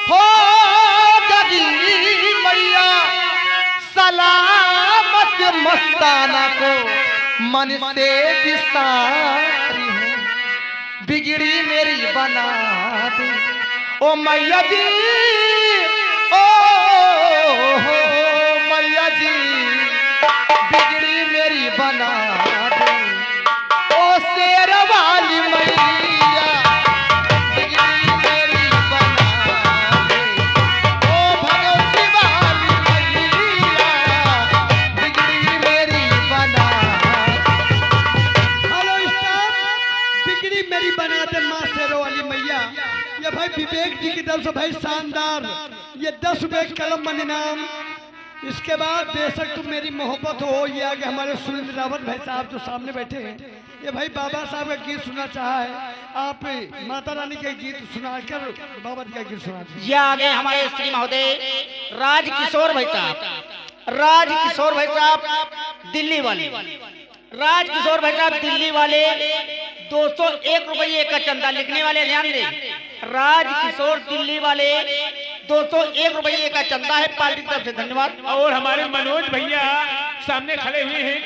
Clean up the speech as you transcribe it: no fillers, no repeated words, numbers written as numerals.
हो गई मैया सलामत मस्ताना को मन से बिसारी हूँ बिगड़ी मेरी बना दे ओ मैया जी ओ मैया जी बिगड़ी मेरी बना दे ओ शेर वाली मैया बिगड़ी मेरी बना दे ओ भगवती वाली मैया बिगड़ी मेरी बना हेलो स्टाफ, बिगड़ी मेरी बना दे माँ शेरों वाली मैया। ये भाई विवेक जी की तरफ से भाई शानदार ये 10 रुपए कलम मन इनाम। इसके बाद बेशक तुम मेरी मोहब्बत हो, ये आगे हमारे सुरेंद्र रावत भाई साहब जो सामने बैठे हैं, ये भाई बाबा साहब का गीत सुनना चाहा है, आप माता रानी के गीत सुनाकर बाबा जी का गीत सुना दीजिए। ये आगे हमारे श्री महोदय राजकिशोर भाई साहब, राजकिशोर भाई साहब दिल्ली वाले, राजकिशोर भाई साहब दिल्ली वाले 201 रुपये का चंदा लिखने वाले, ध्यान दें, राजकिशोर दिल्ली वाले 201 रुपये का चंदा है पार्टी की तरफ से, धन्यवाद। और हमारे मनोज भैया सामने खड़े हुए हैं।